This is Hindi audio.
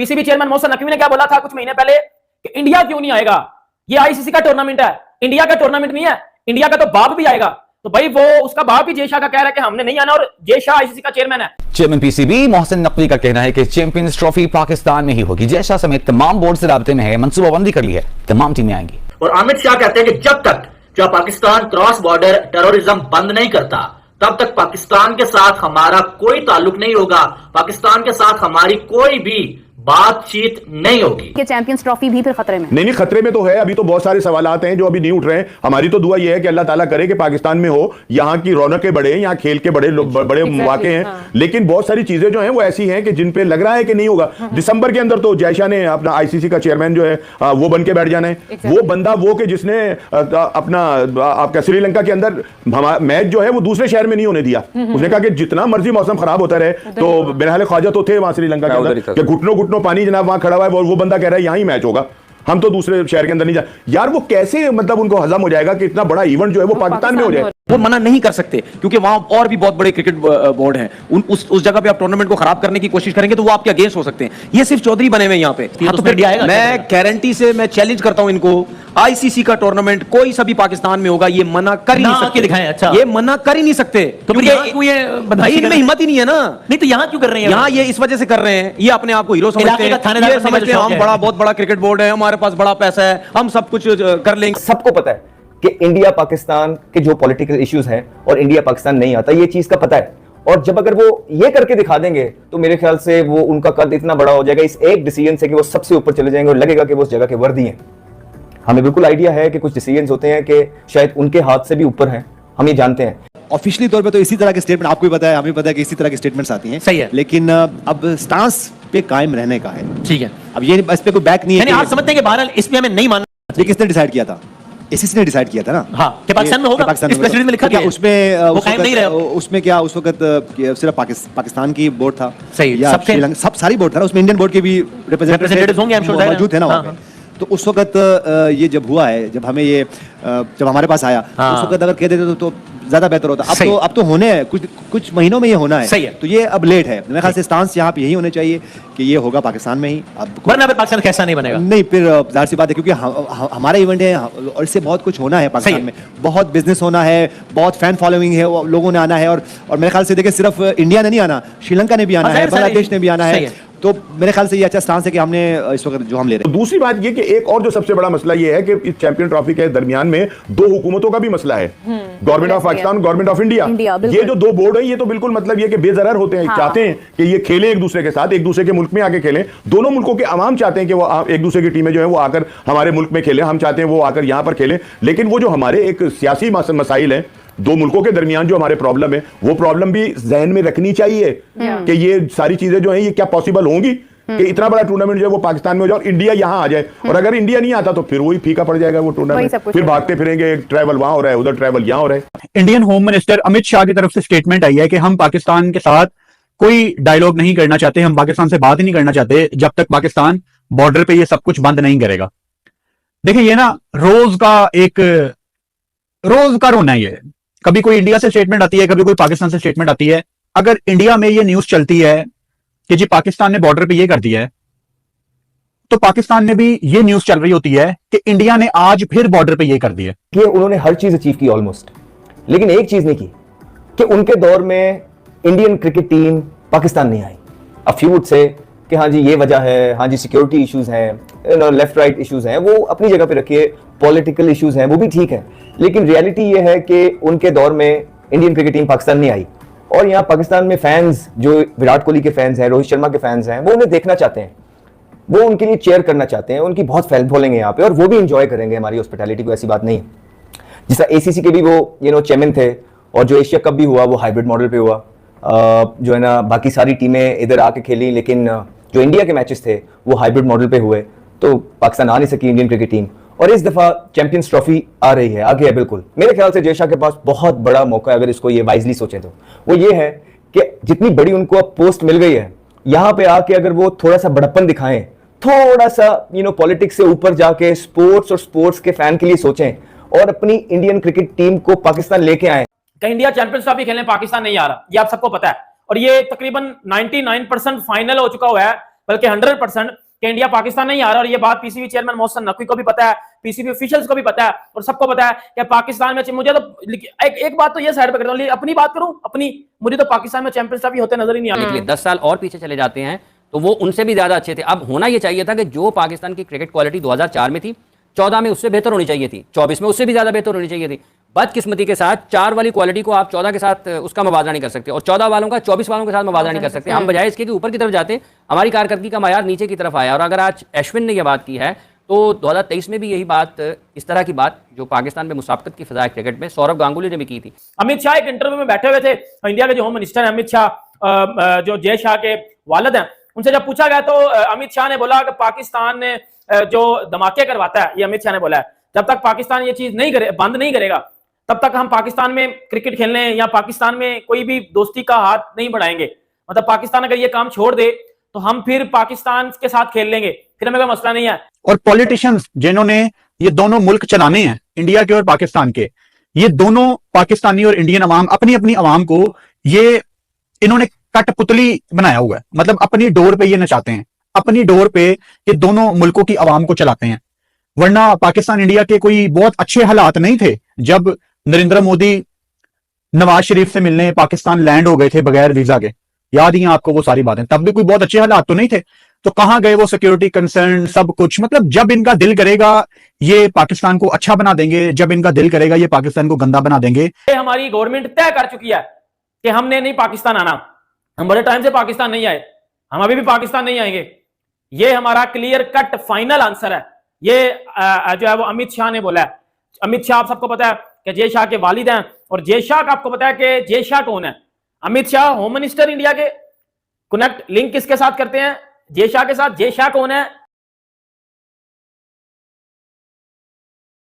पीसीबी चेयरमैन मोहसिन नकवी ने क्या बोला था कुछ महीने पहले कि इंडिया क्यों नहीं आएगा, ये आईसीसी का टूर्नामेंट है, इंडिया का टूर्नामेंट नहीं है, इंडिया का तो बाप भी आएगा। तो भाई वो उसका बाप भी जय शाह का कह रहा है कि हमने नहीं आना, और जय शाह आईसीसी का चेयरमैन है। चेयरमैन पीसीबी मोहसिन नकवी का कहना है कि चैंपियंस ट्रॉफी पाकिस्तान में ही होगी। जय शाह समेत तमाम बोर्ड से राब्ते में है, मंसूबाबंदी कर ली है, तमाम टीमें आएंगी। और अमित शाह कहते हैं कि जब तक जो पाकिस्तान क्रॉस बॉर्डर टेररिज्म बंद नहीं करता तब तक पाकिस्तान के साथ हमारा कोई ताल्लुक नहीं होगा, पाकिस्तान के साथ हमारी कोई भी बातचीत नहीं होगी। कि चैंपियंस ट्रॉफी भी फिर खतरे में नहीं, खतरे में तो है। अभी तो बहुत सारे सवालात हैं जो अभी नहीं उठ रहे हैं। हमारी तो दुआ यह है कि अल्लाह ताला करे कि पाकिस्तान में हो, यहाँ की रौनकें बढ़े, यहाँ खेल के बड़े बड़े मौके हैं। लेकिन बहुत सारी चीजें जो हैं वो ऐसी हैं कि जिन पे लग रहा है कि नहीं होगा। दिसंबर के अंदर तो जय शाह ने अपना आईसीसी का चेयरमैन जो है वो बन के बैठ जाना है। वो बंदा वो कि जिसने अपना आपका श्रीलंका के अंदर मैच जो है वो दूसरे शहर में नहीं होने दिया। उसने कहा कि जितना मर्जी मौसम खराब होता रहे, तो बिरहाल ख्वाजा तो थे वहां श्रीलंका के अंदर, घुटनों पानी जनाब वहां खड़ा हुआ है, वो बंदा कह रहा है यहीं मैच होगा, हम तो दूसरे शहर के अंदर नहीं जा। यार वो कैसे मतलब उनको हजम हो जाएगा कि इतना बड़ा इवेंट जो है वो पाकिस्तान में हो जाए। वो मना नहीं कर सकते क्योंकि वहां और भी बहुत बड़े क्रिकेट बोर्ड हैं। उस जगह पे आप टूर्नामेंट को खराब करने की कोशिश करेंगे तो वो आपके अगेंस्ट हो सकते हैं। ये सिर्फ चौधरी बने हुए यहाँ पे। तो फिर मैं गारंटी से मैं चैलेंज करता हूं इनको, आईसीसी का टूर्नामेंट कोई सभी पाकिस्तान में होगा, ये मना कर ही नहीं सकते। दिखाएं, अच्छा। ये मना कर ही नहीं सकते। तो फिर भाई इनमें हिम्मत ही नहीं है ना। नहीं तो यहाँ क्यों कर रहे हैं? यहाँ ये इस वजह से कर रहे हैं, ये अपने आप को हीरो समझते हैं, समझते हैं हम बहुत बड़ा क्रिकेट बोर्ड है, हमारे पास बड़ा पैसा है, हम सब कुछ कर लेंगे। सबको पता है कि इंडिया पाकिस्तान के जो पॉलिटिकल इश्यूज हैं और इंडिया पाकिस्तान नहीं आता, ये चीज का पता है। और जब अगर वो ये करके दिखा देंगे तो मेरे ख्याल से वो उनका कद इतना बड़ा हो जाएगा इस एक डिसीजन से कि वो सबसे ऊपर चले जाएंगे और लगेगा कि वो उस जगह के वर्दी हैं। हमें बिल्कुल आइडिया है कि कुछ डिसीजन होते हैं कि शायद उनके हाथ से भी ऊपर हैं, हम ये जानते हैं। ऑफिशियली तौर पे तो इसी तरह के स्टेटमेंट आपको भी पता है, हमें पता है कि इसी तरह की स्टेटमेंट्स आती हैं। सही है। लेकिन अब स्टांस पे कायम रहने का है। ठीक है। अब ये इस पे कोई बैक नहीं है। आप समझते हैं कि बहरहाल इसमें हमें नहीं मानना। ये किसने डिसाइड किया था? एसीसी ने डिसाइड किया था ना। हाँ, कि पाकिस्तान में होगा। इस प्रेसिडेंट में लिखा गया। उसमें वो कायम नहीं रहे। उसमें क्या उस वक्त सिर्फ पाकिस्तान की बोर्ड था? सही, सब सारी बोर्ड था ना, उसमें इंडियन बोर्ड के भी रिप्रेजेंटेटिव्स होंगे, मौजूद थे ना वहाँ पे। तो उस वक्त ये जब हुआ है, जब हमें ये जब हमारे पास आया, उस वक्त अगर कह देते तो ज्यादा बेहतर होता। अब तो होने है, कुछ महीनों में ये होना है। सही है। तो ये अब लेट है। मेरे ख्याल से स्टांस यहाँ पे यही होने चाहिए कि ये होगा पाकिस्तान में ही। अब वरना फिर पाकिस्तान कैसा नहीं बनेगा? नहीं, फिर जाहिर सी बात है क्योंकि हमारा इवेंट है और इससे बहुत कुछ होना है पाकिस्तान में। बहुत बिजनेस होना है, बहुत फैन फॉलोइंग है, लोगों ने आना है। और मेरे ख्याल से देखिए सिर्फ इंडिया ने नहीं आना, श्रीलंका ने भी आना है, बांग्लादेश ने भी आना है। तो मेरे ख्याल से ये अच्छा स्टांस है कि हमने इस वक्त जो हम ले रहे हैं। दूसरी बात ये कि एक और जो सबसे बड़ा मसला ये है कि इस चैंपियन ट्रॉफी के दरमियान में दो हुकूमतों का भी मसला है, government of Pakistan, government of India. ये जो दो बोर्ड है ये तो बिल्कुल मतलब ये कि बेजरर होते हैं। चाहते हैं कि ये खेलें एक दूसरे के साथ, एक दूसरे के मुल्क में आके खेलें। दोनों मुल्कों के अवाम चाहते हैं कि वो एक दूसरे की टीमें जो है वो आकर हमारे मुल्क में खेलें, हम चाहते हैं वो आकर यहां पर खेलें। लेकिन वो जो हमारे एक सियासी मसाइल है दो मुल्कों के दरमियान, जो हमारे प्रॉब्लम है, वो प्रॉब्लम भी जहन में रखनी चाहिए कि ये सारी चीजें जो है ये क्या पॉसिबल होंगी कि इतना बड़ा टूर्नामेंट जो है वो पाकिस्तान में हो जाए और इंडिया यहां आ जाए। और अगर इंडिया नहीं आता तो फिर वही फीका पड़ जाएगा वो टूर्नामेंट, फिर भागते फिरेंगे, ट्रैवल वहां हो रहा है, उधर ट्रैवल यहां हो रहा है। Indian home minister Amit Shah की तरफ से स्टेटमेंट आई है कि हम पाकिस्तान के साथ कोई डायलॉग नहीं करना चाहते, हम पाकिस्तान से बात ही नहीं करना चाहते जब तक पाकिस्तान बॉर्डर पे ये सब कुछ बंद नहीं करेगा। देखिए ये ना रोज का रोना ही है। कभी कोई इंडिया से स्टेटमेंट आती है, कभी कोई पाकिस्तान से स्टेटमेंट आती है। अगर इंडिया में ये न्यूज चलती है कि जी पाकिस्तान ने बॉर्डर पे ये कर दिया है, तो पाकिस्तान में भी ये न्यूज चल रही होती है कि इंडिया ने आज फिर बॉर्डर पे ये कर दिया। कि उन्होंने हर चीज अचीव की ऑलमोस्ट, लेकिन एक चीज नहीं की कि उनके दौर में इंडियन क्रिकेट टीम पाकिस्तान नहीं आई। अ फ्यू वुड से कि हाँ जी ये वजह है, हाँ जी सिक्योरिटी इश्यूज हैं, लेफ्ट राइट इश्यूज हैं, वो अपनी जगह पे रखिए, पॉलिटिकल इश्यूज हैं, वो भी ठीक है। लेकिन रियलिटी ये है कि उनके दौर में इंडियन क्रिकेट टीम पाकिस्तान नहीं आई। और यहाँ पाकिस्तान में फैंस जो विराट कोहली के फैंस हैं, रोहित शर्मा के फैंस हैं, वो उन्हें देखना चाहते हैं, वो उनके लिए चेयर करना चाहते हैं, उनकी बहुत फैन फॉलोइंग है यहाँ पे और वो भी इंजॉय करेंगे हमारी हॉस्पिटैलिटी को, ऐसी बात नहीं है। जिस तरह एसीसी के भी वो चेयरमैन थे और जो एशिया कप भी हुआ वो हाइब्रिड मॉडल पे हुआ, जो है ना बाकी सारी टीमें इधर आके खेली, लेकिन जो इंडिया के मैचेस थे वो हाइब्रिड मॉडल पे हुए, तो पाकिस्तान आ नहीं सकी इंडियन क्रिकेट टीम। और इस दफा चैंपियंस ट्रॉफी आ रही है, आगे है बिल्कुल। मेरे ख्याल से जय शाह के पास बहुत बड़ा मौका है, अगर इसको ये वाइजली सोचें तो वो ये है कि जितनी बड़ी उनको अब पोस्ट मिल गई है, यहाँ पे आके अगर वो थोड़ा सा बड़प्पन दिखाएं, थोड़ा सा पॉलिटिक्स से ऊपर जाके स्पोर्ट्स और स्पोर्ट्स के फैन के लिए सोचें और अपनी इंडियन क्रिकेट टीम को पाकिस्तान लेके आए। कहीं इंडिया चैंपियंस ट्रॉफी खेलने पाकिस्तान नहीं आ रहा, ये आप सबको पता है। और ये तकरीबन 99% फाइनल हो चुका हुआ है। बल्कि 100% कि इंडिया पाकिस्तान नहीं आ रहा। और ये बात पीसीबी चेयरमैन मोहसिन नकवी को भी पता है, पीसीबी ऑफिशियल्स को भी पता है और सबको पता है कि पाकिस्तान में मुझे तो एक बात तो ये साइड पे करता हूं, अपनी बात करूं अपनी, मुझे तो पाकिस्तान में चैंपियंस ट्रॉफी होते नजर ही नहीं आते। 10 साल और पीछे चले जाते हैं तो वो उनसे भी ज्यादा अच्छे थे। अब होना ये चाहिए था कि जो पाकिस्तान की क्रिकेट क्वालिटी 2004 में थी, 14 में उससे बेहतर होनी चाहिए थी, 24 में उससे भी ज्यादा बेहतर होनी चाहिए थी। बदकिस्मती के साथ 4 वाली क्वालिटी को आप 14 के साथ उसका मुबादला नहीं कर सकते और 14 वालों का 24 वालों के साथ मुबादला नहीं कर सकते। हम बजाय इसके कि ऊपर की तरफ जाते, हमारी कारकर्दगी का मायार नीचे की तरफ आया। और अगर आज अश्विन ने यह बात की है तो 2023 में भी यही बात, इस तरह की बात जो पाकिस्तान में मुसाबकत की फिजा क्रिकेट में सौरव गांगुली ने भी की थी। अमित शाह एक इंटरव्यू में बैठे हुए थे, इंडिया के जो होम मिनिस्टर है अमित शाह, जो जय शाह के वालिद हैं, उनसे जब पूछा गया तो अमित शाह ने बोला कि पाकिस्तान ने जो धमाके करवाता है, ये अमित शाह ने बोला है, जब तक पाकिस्तान ये चीज नहीं करे, बंद नहीं करेगा, तब तक हम पाकिस्तान में क्रिकेट खेलने या पाकिस्तान में कोई भी दोस्ती का हाथ नहीं बढ़ाएंगे। मतलब पाकिस्तान अगर ये काम छोड़ दे तो हम फिर पाकिस्तान के साथ खेल लेंगे, फिर हमें कोई मसला नहीं है। और पॉलिटिशियंस जिन्होंने ये दोनों मुल्क चलाने हैं, इंडिया के और पाकिस्तान के, ये दोनों पाकिस्तानी और इंडियन अवाम अपनी अपनी अवाम को ये इन्होंने कठपुतली बनाया हुआ है। मतलब अपनी डोर पे ये नचाते हैं, अपनी डोर पे ये दोनों मुल्कों की अवाम को चलाते हैं। वरना पाकिस्तान इंडिया के कोई बहुत अच्छे हालात नहीं थे जब नरेंद्र मोदी नवाज शरीफ से मिलने पाकिस्तान लैंड हो गए थे बगैर वीजा के। याद ही है आपको वो सारी बातें, तब भी कोई बहुत अच्छे हालात तो नहीं थे। तो कहां गए वो सिक्योरिटी कंसर्न, सब कुछ। मतलब जब इनका दिल करेगा ये पाकिस्तान को अच्छा बना देंगे, जब इनका दिल करेगा ये पाकिस्तान को गंदा बना देंगे। हमारी गवर्नमेंट तय कर चुकी है कि हमने नहीं पाकिस्तान आना, हम बड़े टाइम से पाकिस्तान नहीं आए, हम अभी भी पाकिस्तान नहीं आएंगे। ये हमारा क्लियर कट फाइनल आंसर है। ये जो है वो अमित शाह ने बोला है। अमित शाह आप सबको पता है कि जय शाह के वालिद हैं, और जय शाह का आपको पता है कि जय शाह कौन है। Amit Shah home minister India के, कनेक्ट लिंक किसके साथ करते हैं? जय शाह के साथ। जय शाह कौन है?